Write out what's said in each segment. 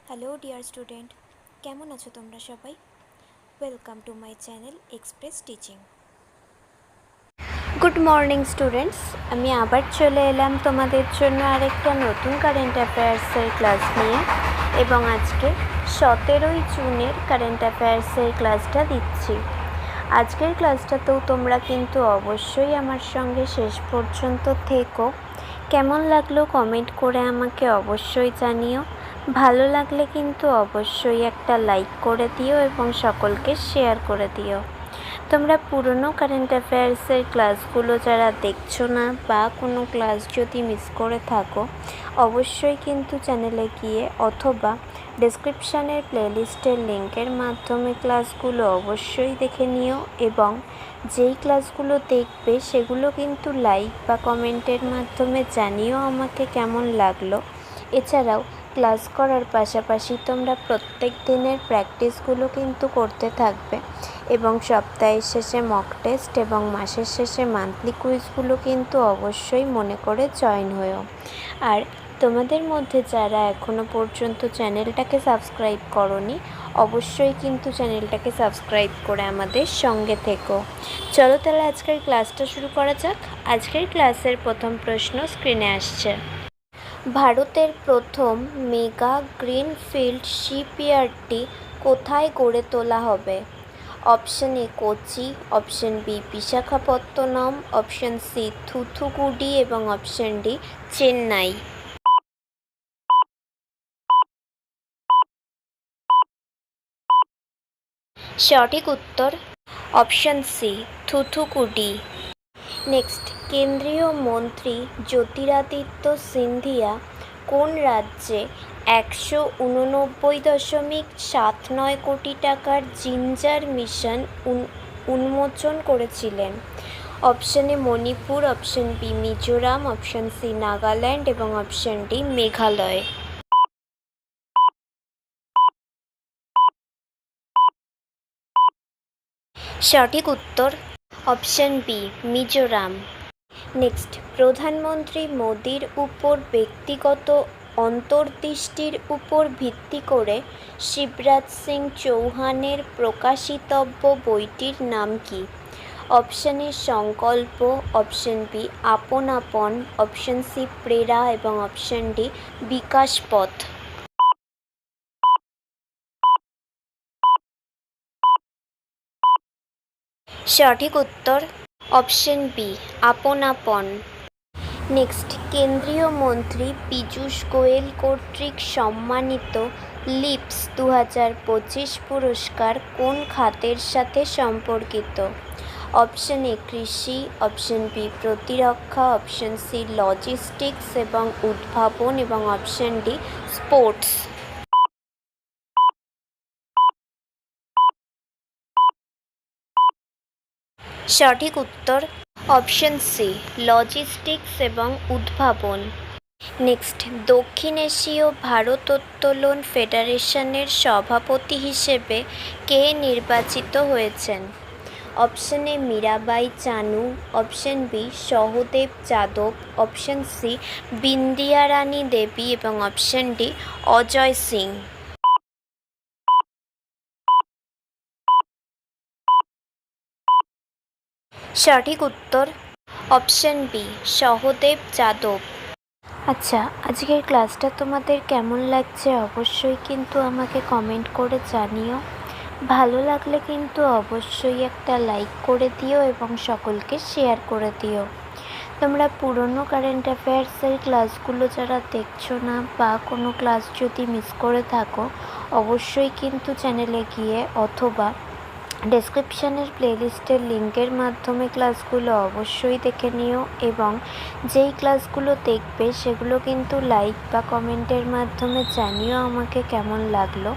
Hello dear student, কেমন আছো তোমরা সবাই? Welcome to my channel express teaching. Good morning students, আমি আবার চলে এলাম তোমাদের জন্য আরেকটা নতুন কারেন্ট অ্যাফেয়ার্সের ক্লাস নিয়ে, এবং আজকে 17ই জুনের কারেন্ট অ্যাফেয়ার্সের ক্লাসটা দিচ্ছি। আজকের ক্লাসটাতেও তোমরা কিন্তু অবশ্যই আমার সঙ্গে শেষ পর্যন্ত থেকো। কেমন লাগলো কমেন্ট করে আমাকে অবশ্যই জানিও। ভালো লাগলে কিন্তু অবশ্যই একটা লাইক করে দিও এবং সকলকে শেয়ার করে দিও। তোমরা পুরনো কারেন্ট অ্যাফেয়ার্সের ক্লাসগুলো যারা দেখছো না বা কোনো ক্লাস যদি মিস করে থাকো, অবশ্যই কিন্তু চ্যানেলে গিয়ে অথবা ডেসক্রিপশানের প্লেলিস্টের লিঙ্কের মাধ্যমে ক্লাসগুলো অবশ্যই দেখে নিও, এবং যেই ক্লাসগুলো দেখবে সেগুলো কিন্তু লাইক বা কমেন্টের মাধ্যমে জানিও আমাকে কেমন লাগলো। এছাড়াও ক্লাস করার পাশাপাশি তোমরা প্রত্যেক দিনের প্র্যাকটিসগুলো কিন্তু করতে থাকবে, এবং সপ্তাহের শেষে মক টেস্ট এবং মাসের শেষে মান্থলি কুইজগুলো কিন্তু অবশ্যই মনে করে জয়েন হয়েও। আর তোমাদের মধ্যে যারা এখনও পর্যন্ত চ্যানেলটাকে সাবস্ক্রাইব করোনি, অবশ্যই কিন্তু চ্যানেলটাকে সাবস্ক্রাইব করে আমাদের সঙ্গে থেকো। চলো তাহলে আজকের ক্লাসটা শুরু করা যাক। আজকের ক্লাসের প্রথম প্রশ্ন স্ক্রিনে আসছে। ভারতের প্রথম মেগা গ্রিনফিল্ড শিপইয়ার্ডটি কোথায় গড়ে তোলা হবে? Option A Kochi, option B Visakhapatnam, option C Thoothukudi এবং অপশন ডি চেন্নাই। সঠিক উত্তর অপশন সি থুথুকুডি। নেক্সট, কেন্দ্রীয় মন্ত্রী জ্যোতিরাদিত্য সিন্ধিয়া কোন রাজ্যে 189.79 কোটি টাকার জিঞ্জার মিশন উন্মোচন করেছিলেন? Option A Manipur, option B Mizoram, option C Nagaland এবং অপশন ডি মেঘালয়। সঠিক উত্তর অপশন বি মিজোরাম। নেক্সট, প্রধানমন্ত্রী মোদির উপর ব্যক্তিগত অন্তর্দৃষ্টির উপর ভিত্তি করে শিবরাজ সিং চৌহানের প্রকাশিতব্য বইটির নাম কি? অপশন এ সংকল্প, অপশন বি আপন আপন, অপশন সি প্রেরা এবং অপশন ডি বিকাশ পথ। সঠিক উত্তর অপশন বি আপন আপন। নেক্সট, কেন্দ্রীয় মন্ত্রী পীযূষ গোয়েল কর্তৃক সম্মানিত লিপস 2025 পুরস্কার কোন খাতের সাথে সম্পর্কিত? অপশন এ কৃষি, অপশন বি প্রতিরক্ষা, অপশন সি লজিস্টিক্স এবং উদ্ভাবন এবং অপশন ডি স্পোর্টস। সঠিক উত্তর অপশন সি লজিস্টিক্স এবং উদ্ভাবন। নেক্সট, দক্ষিণ এশীয় ভারোত্তোলন ফেডারেশনের সভাপতি হিসেবে কে নির্বাচিত হয়েছেন? Option A Mirabai Chanu, option B Sahdev Yadav, option C Bindiya Rani Devi এবং অপশন ডি অজয় সিং। সঠিক উত্তর অপশন বি সহদেব যাদব। আচ্ছা, আজকের ক্লাসটা তোমাদের কেমন লাগছে অবশ্যই কিন্তু আমাকে কমেন্ট করে জানিও। ভালো লাগলে কিন্তু অবশ্যই একটা লাইক করে দিও এবং সকলকে শেয়ার করে দিও। তোমরা পুরনো কারেন্ট অ্যাফেয়ার্সের ক্লাসগুলো যারা দেখছো না বা কোনো ক্লাস যদি মিস করে থাকো, অবশ্যই কিন্তু চ্যানেলে গিয়ে অথবা ডেসক্রিপশানের প্লেলিস্টের লিঙ্কের মাধ্যমে ক্লাসগুলো অবশ্যই দেখে নিও, এবং যেই ক্লাসগুলো দেখবে সেগুলো কিন্তু লাইক বা কমেন্টের মাধ্যমে জানিও আমাকে কেমন লাগলো।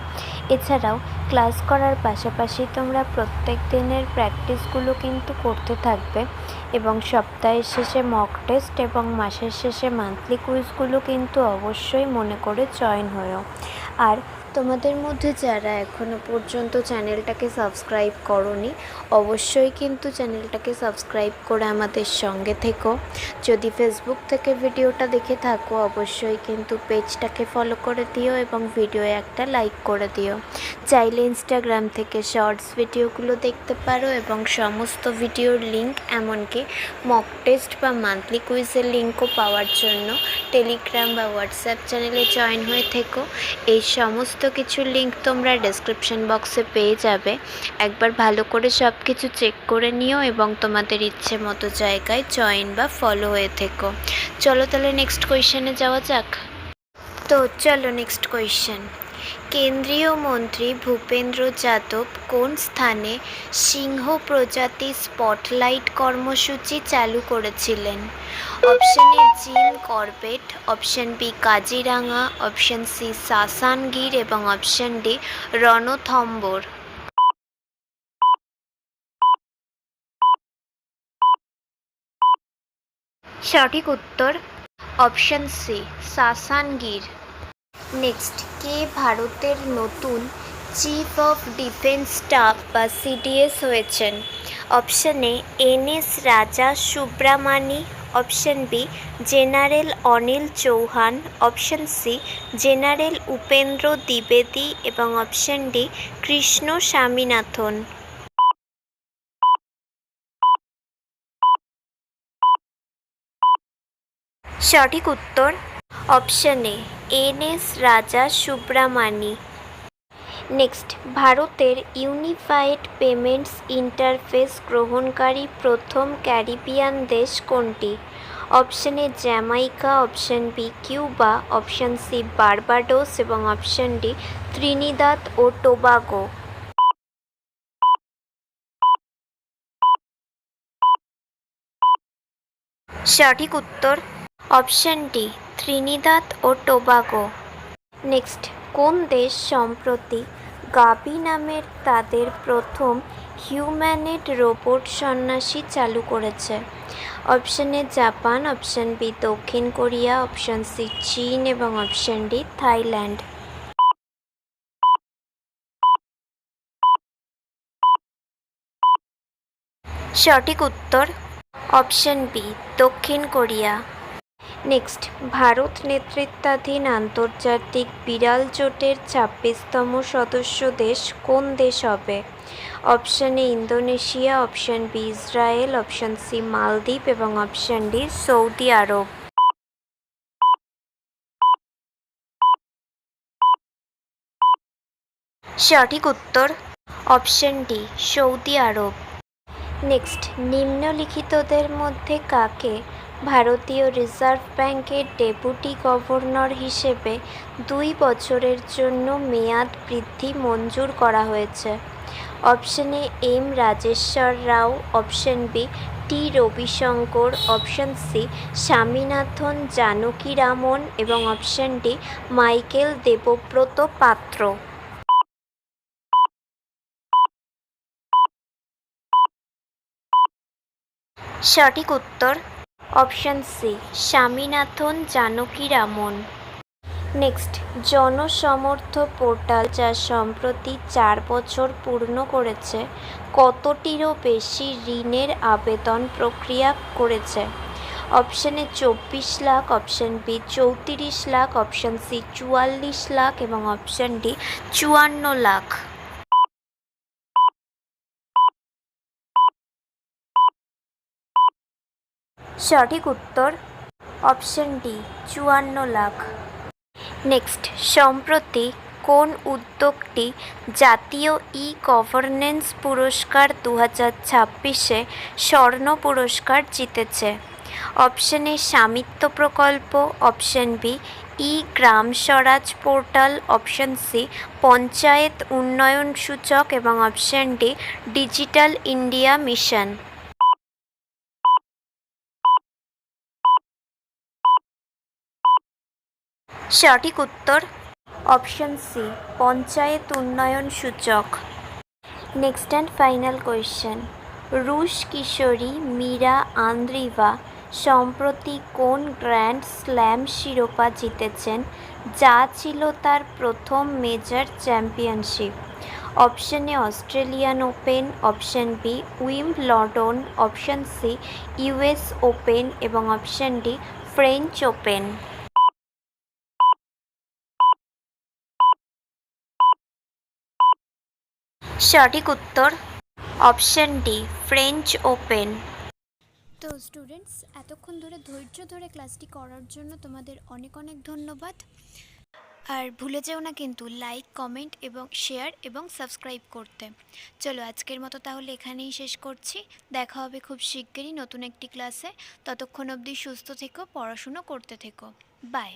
এছাড়াও ক্লাস করার পাশাপাশি তোমরা প্রত্যেক দিনের প্র্যাকটিসগুলো কিন্তু করতে থাকবে, এবং সপ্তাহের শেষে মক টেস্ট এবং মাসের শেষে মান্থলি কুইজগুলো কিন্তু অবশ্যই মনে করে জয়েন হয়েও। আর তোমাদের মধ্যে যারা এখনও পর্যন্ত চ্যানেলটাকে সাবস্ক্রাইব করোনি অবশ্যই কিন্তু চ্যানেলটাকে সাবস্ক্রাইব করে আমাদের সঙ্গে থেকো। যদি ফেসবুক থেকে ভিডিওটা দেখে থাকো অবশ্যই কিন্তু পেজটাকে ফলো করে দিও এবং ভিডিওয়ে একটা লাইক করে দিও। চাইলে ইনস্টাগ্রাম থেকে শর্টস ভিডিওগুলো দেখতে পারো এবং সমস্ত ভিডিওর লিঙ্ক এমনকি মক টেস্ট বা মান্থলি কুইজের লিঙ্কও পাওয়ার জন্য টেলিগ্রাম বা হোয়াটসঅ্যাপ চ্যানেলে জয়েন হয়ে থেকো। এই সমস্ত কিছুর লিঙ্ক তোমরা ডেসক্রিপশন বক্সে পেয়ে যাবে। একবার ভালো করে সব কিছু চেক করে নিও এবং তোমাদের ইচ্ছে মতো জায়গায় জয়েন বা ফলো হয়ে থেকো। চলো তাহলে নেক্সট কোয়েশ্চেনে যাওয়া যাক। তো চলো নেক্সট কোয়েশ্চেন। কেন্দ্রীয় মন্ত্রী ভূপেন্দ্র যাদব কোন স্থানে সিংহ প্রজাতি স্পটলাইট কর্মসূচি চালু করেছিলেন? Option A Jim Corbett, option B Kaziranga, option C Sasan Gir এবং অপশন ডি রণথম্বর। সঠিক উত্তর অপশন সি সাসানগীর। নেক্সট, কে ভারতের নতুন চিফ অফ ডিফেন্স স্টাফ বা সিডিএস হয়েছেন? Option A NS Raja Subramani, option B general Anil Chauhan, option C general Upendra দ্বিবেদী এবং অপশন ডি কৃষ্ণ স্বামীনাথন। সঠিক উত্তর option A NS Raja Subramani. Next, ভারতের ইউনিফাইড পেমেন্টস ইন্টারফেস গ্রহণকারী প্রথম ক্যারিবিয়ান দেশ কোনটি? Option A Jamaica, option B Cuba, option C Barbados এবং অপশন ডি ত্রিনিদাদ ও টোবাগো। সঠিক উত্তর অপশন ডি ত্রিনিদাদ ও টোবাগো। নেক্সট, কোন দেশ সম্প্রতি গাবি নামের তাদের প্রথম হিউম্যানয়েড রোবট সন্ন্যাসী চালু করেছে? Option A Japan, option B দক্ষিণ কোরিয়া, অপশন সি চীন এবং অপশন ডি থাইল্যান্ড। সঠিক উত্তর অপশন বি দক্ষিণ কোরিয়া। নেক্সট, ভারত নেতৃত্বাধীন আন্তর্জাতিক বিড়াল জোটের 26তম সদস্য দেশ কোন দেশ হবে? Option A Indonesia, option B Israel, option C Maldives এবং অপশন ডি সৌদি আরব। সঠিক উত্তর option D Saudi Arab. Next, নিম্নলিখিতদের মধ্যে কাকে ভারতীয় রিজার্ভ ব্যাংকের ডেপুটি গভর্নর হিসেবে 2 বছরের জন্য মেয়াদ বৃদ্ধি মঞ্জুর করা হয়েছে? Option A M Rajeshwar Rao, option B T Ravishankar, option C Swaminathan Janakiraman এবং option D Michael Debabrata Patra. সঠিক উত্তর option C Swaminathan Janakiraman. Next, Jansamarth portal যা সম্প্রতি 4 বছর পূর্ণ করেছে কতটিরও বেশি ঋণের আবেদন প্রক্রিয়া করেছে? Option A 24 lakh, option B 34 lakh, option C 44 lakh এবং অপশন ডি 54 লাখ। সঠিক উত্তর অপশন ডি 54 লাখ। নেক্সট, সম্প্রতি কোন উদ্যোগটি জাতীয় ই গভর্নেন্স পুরস্কার 2026-এ স্বর্ণ পুরস্কার জিতেছে? অপশন এ স্বামিত্ব প্রকল্প, অপশন বি ই গ্রাম স্বরাজ পোর্টাল, অপশন সি পঞ্চায়েত উন্নয়ন সূচক এবং option D digital India mission. সঠিক উত্তর অপশন সি পঞ্চায়েত উন্নয়ন সূচক। নেক্সট অ্যান্ড ফাইনাল কোয়েশ্চেন, রুশ কিশোরী মীরা আন্দ্রিভা সম্প্রতি কোন গ্র্যান্ড স্ল্যাম শিরোপা জিতেছেন, যা ছিল তার প্রথম major championship? Option A Australian Open, option B Wimbledon, option C US Open এবং অপশন ডি ফ্রেঞ্চ ওপেন। সঠিক উত্তর অপশন ডি ফ্রেঞ্চ ওপেন। তো স্টুডেন্টস, এতক্ষণ ধরে ধৈর্য ধরে ক্লাসটি করার জন্য তোমাদের অনেক অনেক ধন্যবাদ। আর ভুলে যেও না কিন্তু লাইক, কমেন্ট এবং শেয়ার এবং সাবস্ক্রাইব করতে। চলো আজকের মতো তাহলে এখানেই শেষ করছি। দেখা হবে খুব শিগগিরই নতুন একটি ক্লাসে। ততক্ষণ অবধি সুস্থ থেকো, পড়াশুনো করতে থেকো। বাই।